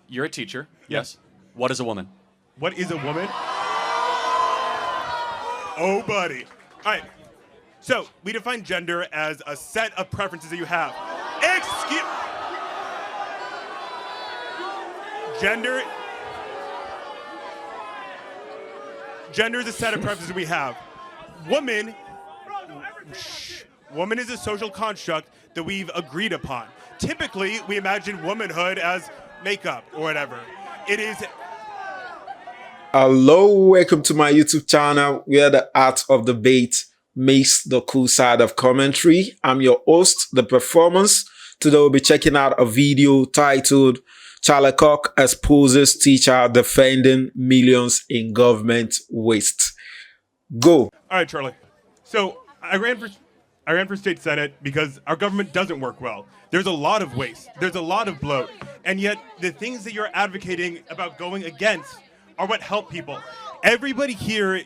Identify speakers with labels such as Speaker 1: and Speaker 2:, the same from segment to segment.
Speaker 1: You're a teacher.
Speaker 2: Yes.
Speaker 1: What is a woman?
Speaker 2: What is a woman? Oh, buddy. All right. So we define gender as a set of preferences that you have. Gender is a set of preferences we have. Woman is a social construct that we've agreed upon. Typically, we imagine womanhood as makeup or whatever. It is.
Speaker 3: Hello, welcome to my YouTube channel where the art of debate meets the cool side of commentary. I'm your host, The Performance. Today we'll be checking out a video titled Kirk exposes teacher defending millions in government waste. Go.
Speaker 2: All right, Charlie. So I ran for state senate because our government doesn't work well. There's a lot of waste. There's a lot of bloat. And yet the things that you're advocating about going against are what help people. Everybody's here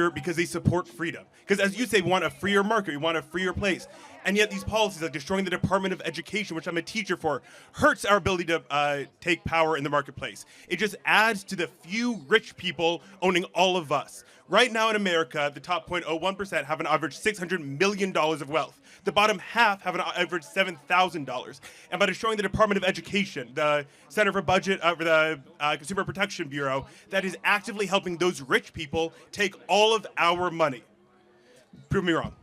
Speaker 2: because they support freedom. Because as you say, we want a freer market, we want a freer place. And yet these policies like destroying the Department of Education, which I'm a teacher for, hurts our ability to take power in the marketplace. It just adds to the few rich people owning all of us. Right now in America, the top 0.01% have an average $600 million of wealth. The bottom half have an average $7,000. And by destroying the Department of Education, the Center for Budget, for the Consumer Protection Bureau, that is actively helping those rich people take all of our money. Prove me wrong.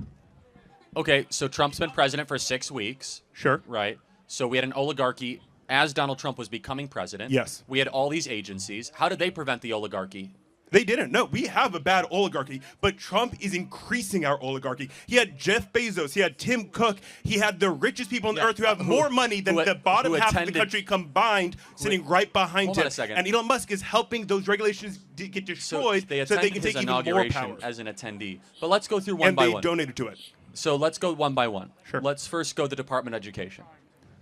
Speaker 1: Okay, so Trump's been president for 6 weeks.
Speaker 2: Sure.
Speaker 1: Right. So we had an oligarchy as Donald Trump was becoming president.
Speaker 2: Yes.
Speaker 1: We had all these agencies. How did they prevent the oligarchy?
Speaker 2: They didn't. No, we have a bad oligarchy, but Trump is increasing our oligarchy. He had Jeff Bezos, he had Tim Cook, he had the richest people on the earth who have more money than the bottom half of the country combined sitting right behind him.
Speaker 1: Hold on a second.
Speaker 2: And Elon Musk is helping those regulations get destroyed so they can take even more power.
Speaker 1: As an attendee. But let's go through one by one.
Speaker 2: And they donated to it.
Speaker 1: So let's go one by one.
Speaker 2: Sure.
Speaker 1: Let's first go the Department of Education.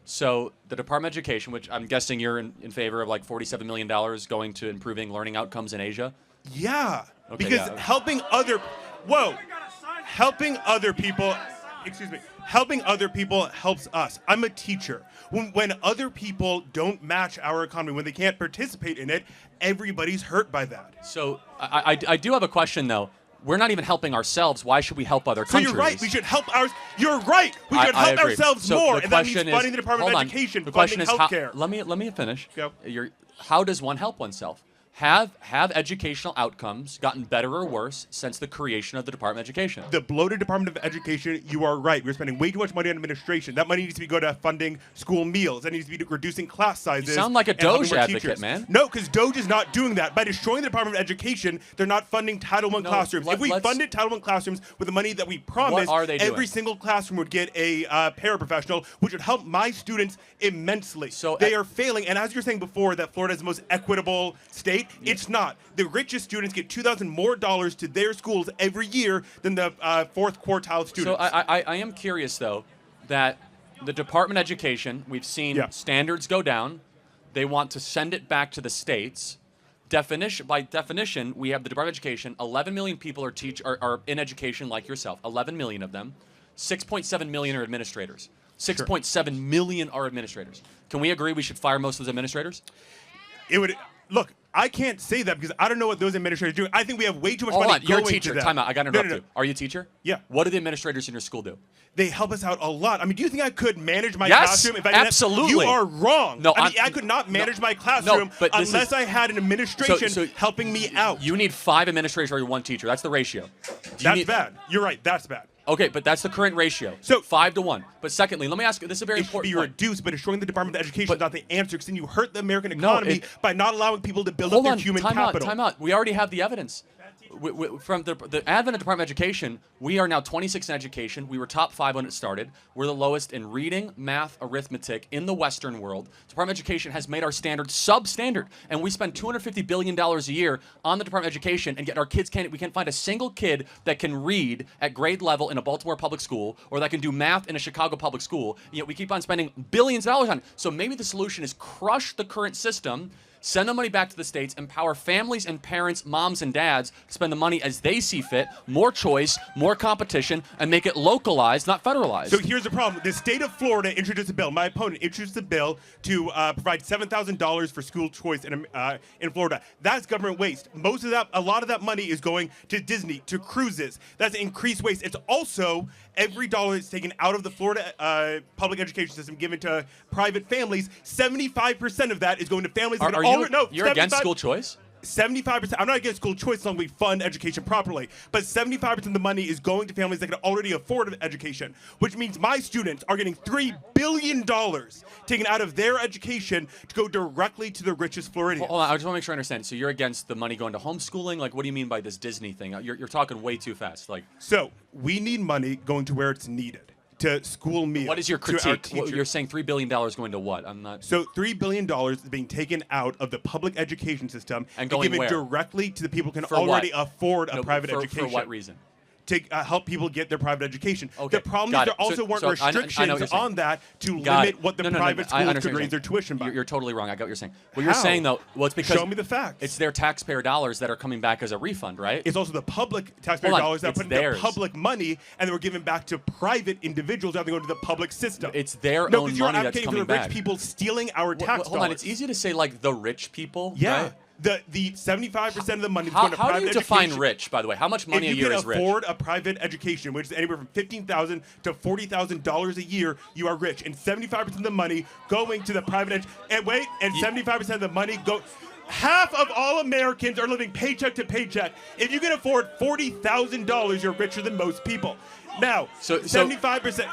Speaker 1: So the Department of Education, which I'm guessing you're in favor of, like $47 million going to improving learning outcomes in Asia.
Speaker 2: Yeah,
Speaker 1: okay,
Speaker 2: because helping other people helps us. I'm a teacher. When other people don't match our economy, when they can't participate in it, everybody's hurt by that.
Speaker 1: So I do have a question, though. We're not even helping ourselves. Why should we help other countries?
Speaker 2: So you're right. We should help ours. You're right. We should help ourselves more. And that means funding the Department of Education, funding healthcare.
Speaker 1: Let me finish.
Speaker 2: Go.
Speaker 1: How does one help oneself? Have educational outcomes gotten better or worse since the creation of the Department of Education?
Speaker 2: The bloated Department of Education, you are right. We're spending way too much money on administration. That money needs to be go to funding school meals. That needs to be reducing class sizes.
Speaker 1: You sound like a Doge advocate, man.
Speaker 2: No, because Doge is not doing that. By destroying the Department of Education, they're not funding Title I classrooms. If we funded Title I classrooms with the money that we promised, every single classroom would get a paraprofessional, which would help my students immensely. So they are failing. And as you're saying before, that Florida is the most equitable state. It's not. The richest students get $2,000 more to their schools every year than the fourth quartile students.
Speaker 1: So I am curious, though, that the Department of Education, we've seen standards go down. They want to send it back to the states. By definition, we have the Department of Education. 11 million people are in education like yourself. 11 million of them. 6.7 million are administrators. 6.7 million are administrators. Can we agree we should fire most of those administrators?
Speaker 2: It would. Look, I can't say that because I don't know what those administrators are doing. I think we have way too much money going to
Speaker 1: You're a teacher.
Speaker 2: them.
Speaker 1: Time out. I got to interrupt you. Are you a teacher?
Speaker 2: Yeah.
Speaker 1: What do the administrators in your school do?
Speaker 2: They help us out a lot. I mean, do you think I could manage my classroom if I didn't
Speaker 1: absolutely.
Speaker 2: You are wrong.
Speaker 1: No,
Speaker 2: I could not manage my classroom unless I had an administration helping me out.
Speaker 1: You need 5 administrators for your 1 teacher. That's the ratio.
Speaker 2: That's bad. You're right. That's bad.
Speaker 1: Okay, but that's the current ratio. So 5 to 1. But secondly, let me ask you. This is a very important point.
Speaker 2: It should be reduced, but destroying the Department of Education is not the answer. Because then you hurt the American economy by not allowing people to build up their human capital.
Speaker 1: Time out. We already have the evidence. From the advent of Department of Education, we are now 26 in education. We were top 5 when it started. We're the lowest in reading, math, arithmetic in the Western world. Department of Education has made our standards substandard, and we spend $250 billion a year on the Department of Education, and yet our kids we can't find a single kid that can read at grade level in a Baltimore public school or that can do math in a Chicago public school. Yet we keep on spending billions of dollars on it. So maybe the solution is crush the current system, Send the money back to the states. Empower families and parents, moms and dads to spend the money as they see fit. More choice, more competition, and make it localized, not federalized.
Speaker 2: So here's the problem. The state of Florida introduced a bill. My opponent introduced a bill to provide $7,000 for school choice in Florida. That's government waste. A lot of that money is going to Disney, to cruises. That's increased waste. It's also every dollar that's taken out of the Florida public education system given to private families. 75% of that is going to families that
Speaker 1: You're against school choice?
Speaker 2: 75%. I'm not against school choice as long as we fund education properly, but 75% of the money is going to families that can already afford education, which means my students are getting $3 billion taken out of their education to go directly to the richest Floridians.
Speaker 1: Hold on, I just want to make sure I understand. So you're against the money going to homeschooling? Like, what do you mean by this Disney thing? You're talking way too fast.
Speaker 2: So we need money going to where it's needed. To school meals.
Speaker 1: What is your critique? You're saying $3 billion going to what? I'm not.
Speaker 2: So $3 billion is being taken out of the public education system
Speaker 1: and given
Speaker 2: where? Directly to the people who can
Speaker 1: for
Speaker 2: already
Speaker 1: what?
Speaker 2: afford a private education.
Speaker 1: For what reason?
Speaker 2: To help people get their private education.
Speaker 1: Okay,
Speaker 2: the problem is there also weren't restrictions on that to limit what the private schools could raise their tuition by.
Speaker 1: You're totally wrong. I got what you're saying. What you're saying, though, well, it's because...
Speaker 2: Show me the facts.
Speaker 1: It's their taxpayer dollars that are coming back as a refund, right?
Speaker 2: It's also the public taxpayer dollars that put into public money and they were given back to private individuals rather than going to the public system.
Speaker 1: It's their own money that's coming
Speaker 2: back.
Speaker 1: Rich
Speaker 2: people stealing our tax dollars.
Speaker 1: Hold on. It's easy to say, like, the rich people,
Speaker 2: yeah.
Speaker 1: Right?
Speaker 2: The 75% of the money is going to private education.
Speaker 1: How do you define rich, by the way? How much money a year is rich?
Speaker 2: If you can afford a private education, which is anywhere from $15,000 to $40,000 a year, you are rich. And 75% of the money going to the private and 75% of the money go. Half of all Americans are living paycheck to paycheck. If you can afford $40,000, you're richer than most people. Now, 75%.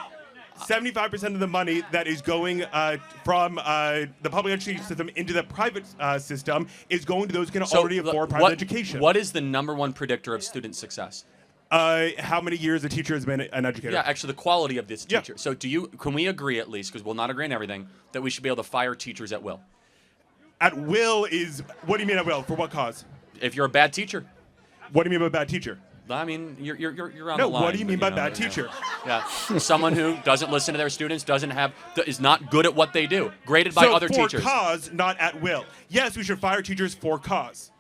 Speaker 2: 75% of the money that is going from the public education system into the private system is going to those who can already afford private education.
Speaker 1: What is the #1 predictor of student success?
Speaker 2: How many years a teacher has been an educator?
Speaker 1: Yeah, actually, the quality of this teacher. So, can we agree at least, because we'll not agree on everything, that we should be able to fire teachers at will?
Speaker 2: At will is what do you mean at will? For what cause?
Speaker 1: If you're a bad teacher.
Speaker 2: What do you mean by bad teacher?
Speaker 1: I mean, you're on
Speaker 2: the
Speaker 1: line.
Speaker 2: No, what do you mean by bad teacher?
Speaker 1: Yeah, someone who doesn't listen to their students, is not good at what they do, graded by other teachers.
Speaker 2: For cause, not at will. Yes, we should fire teachers for cause.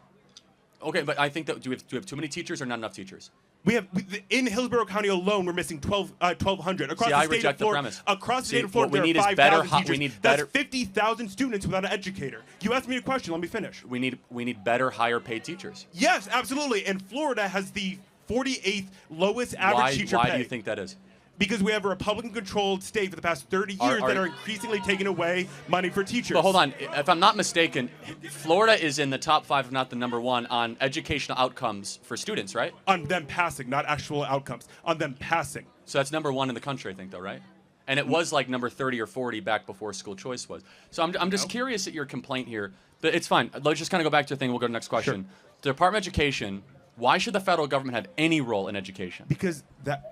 Speaker 1: Okay, but I think that do we have too many teachers or not enough teachers?
Speaker 2: We have in Hillsborough County alone, we're missing 1,200 across the state of Florida. Across the state of Florida, there are 5,000 teachers. That's 50,000 students without an educator. You asked me a question. Let me finish.
Speaker 1: We need better, higher paid teachers.
Speaker 2: Yes, absolutely. And Florida has the 48th lowest average teacher pay.
Speaker 1: Why do you think that is?
Speaker 2: Because we have a Republican-controlled state for the past 30 years that are increasingly taking away money for teachers.
Speaker 1: But hold on. If I'm not mistaken, Florida is in the top 5, if not the #1, on educational outcomes for students, right?
Speaker 2: On them passing, not actual outcomes. On them passing.
Speaker 1: So that's #1 in the country, I think, though, right? And it was like number 30 or 40 back before school choice was. So I'm just curious at your complaint here. But it's fine. Let's just kind of go back to the thing. We'll go to the next question.
Speaker 2: Sure.
Speaker 1: The Department of Education, why should the federal government have any role in education?
Speaker 2: Because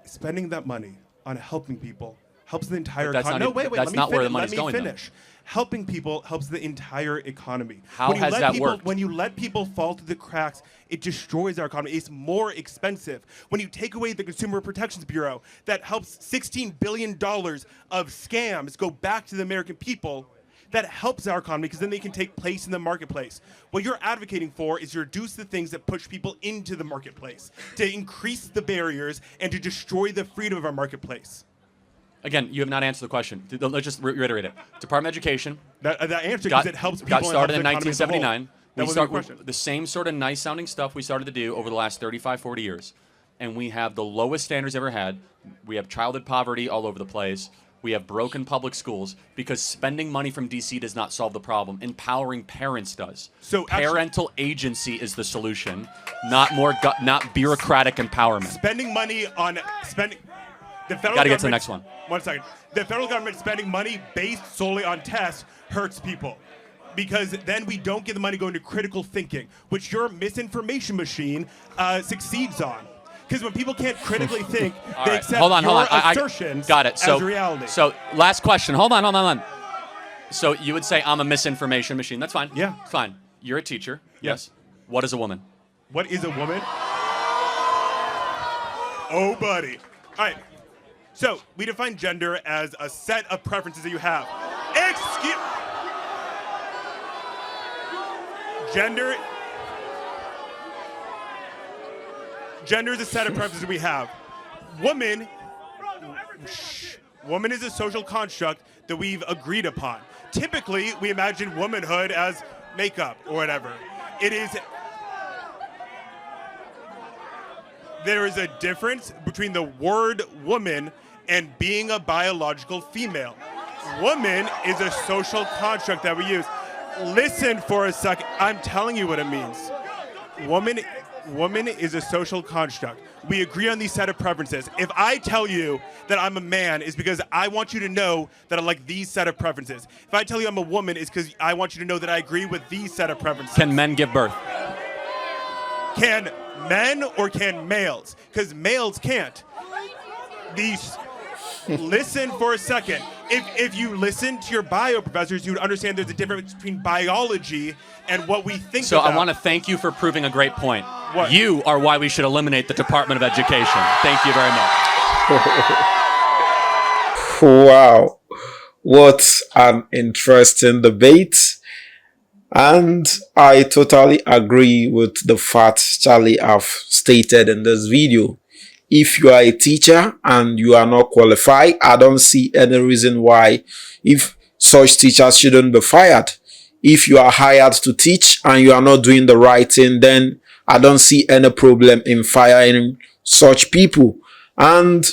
Speaker 2: spending that money on helping people helps the entire economy.
Speaker 1: No, wait. That's not where the money's going.
Speaker 2: Let me finish. Helping people helps the entire economy.
Speaker 1: How has that worked?
Speaker 2: When you let people fall through the cracks, it destroys our economy. It's more expensive. When you take away the Consumer Protections Bureau, that helps $16 billion of scams go back to the American people. That helps our economy because then they can take place in the marketplace. What you're advocating for is to reduce the things that push people into the marketplace, to increase the barriers, and to destroy the freedom of our marketplace.
Speaker 1: Again, you have not answered the question. Let's just reiterate it. Department of Education.
Speaker 2: That answer because it helps people.
Speaker 1: Got started in 1979.
Speaker 2: That was the question.
Speaker 1: The same sort of nice-sounding stuff we started to do over the last 35, 40 years. And we have the lowest standards ever had. We have childhood poverty all over the place. We have broken public schools because spending money from D.C. does not solve the problem. Empowering parents does.
Speaker 2: So
Speaker 1: parental agency is the solution, not bureaucratic empowerment.
Speaker 2: Spending money on spending. The federal
Speaker 1: Got to get to the next one.
Speaker 2: 1 second. The federal government spending money based solely on tests hurts people. Because then we don't get the money going to critical thinking, which your misinformation machine succeeds on. Because when people can't critically think, they accept your assertions as reality.
Speaker 1: So, last question. Hold on. So, you would say I'm a misinformation machine. That's fine.
Speaker 2: Yeah.
Speaker 1: Fine. You're a teacher.
Speaker 2: Yes.
Speaker 1: What is a woman?
Speaker 2: What is a woman? Oh, buddy. All right. So, we define gender as a set of preferences that you have. Gender is a set of preferences we have. Woman is a social construct that we've agreed upon. Typically, we imagine womanhood as makeup or whatever. There is a difference between the word woman and being a biological female. Woman is a social construct that we use. Listen for a second. I'm telling you what it means. Woman is a social construct. We agree on these set of preferences. If I tell you that I'm a man, it's because I want you to know that I like these set of preferences. If I tell you I'm a woman, it's because I want you to know that I agree with these set of preferences.
Speaker 1: Can men give birth?
Speaker 2: Can men or can males? Because males can't. Listen for a second. If you listen to your bio professors, you would understand there's a difference between biology and what we think
Speaker 1: So
Speaker 2: about.
Speaker 1: I want to thank you for proving a great point.
Speaker 2: What?
Speaker 1: You are why we should eliminate the Department of Education. Thank you very much.
Speaker 3: Wow. What an interesting debate. And I totally agree with the facts Charlie have stated in this video. If you are a teacher and you are not qualified, I don't see any reason why if such teachers shouldn't be fired. If you are hired to teach and you are not doing the right thing, then I don't see any problem in firing such people. And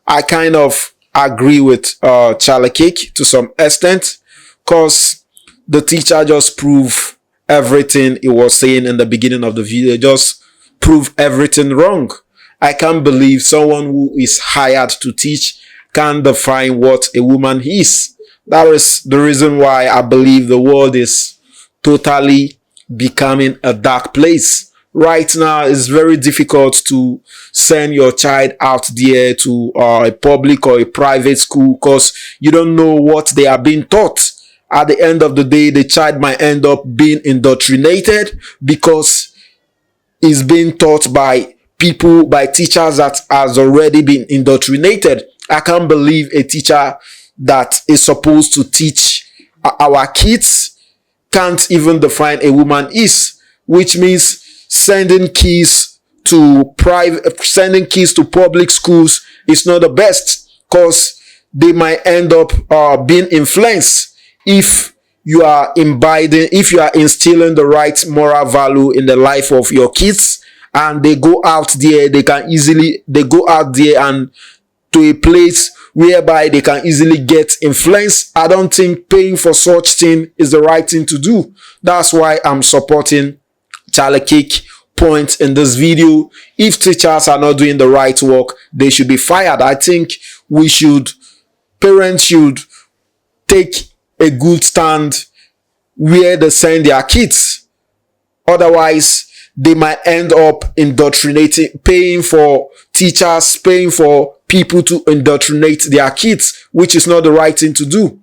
Speaker 3: I kind of agree with Charlie Kirk to some extent, because the teacher just proved everything he was saying in the beginning of the video, just proved everything wrong. I can't believe someone who is hired to teach can define what a woman is. That is the reason why I believe the world is totally becoming a dark place. Right now, it's very difficult to send your child out there to a public or a private school, because you don't know what they are being taught. At the end of the day, the child might end up being indoctrinated because it's being taught by teachers that has already been indoctrinated. I can't believe a teacher that is supposed to teach our kids can't even define a woman is, which means sending kids to public schools is not the best, because they might end up being influenced. If you are instilling the right moral value in the life of your kids, and they go out there, they go out there and to a place whereby they can easily get influence. I don't think paying for such thing is the right thing to do. That's why I'm supporting Charlie Kirk point in this video. If teachers are not doing the right work, they should be fired. I think parents should take a good stand where they send their kids. Otherwise, they might end up indoctrinating, paying for people to indoctrinate their kids, which is not the right thing to do.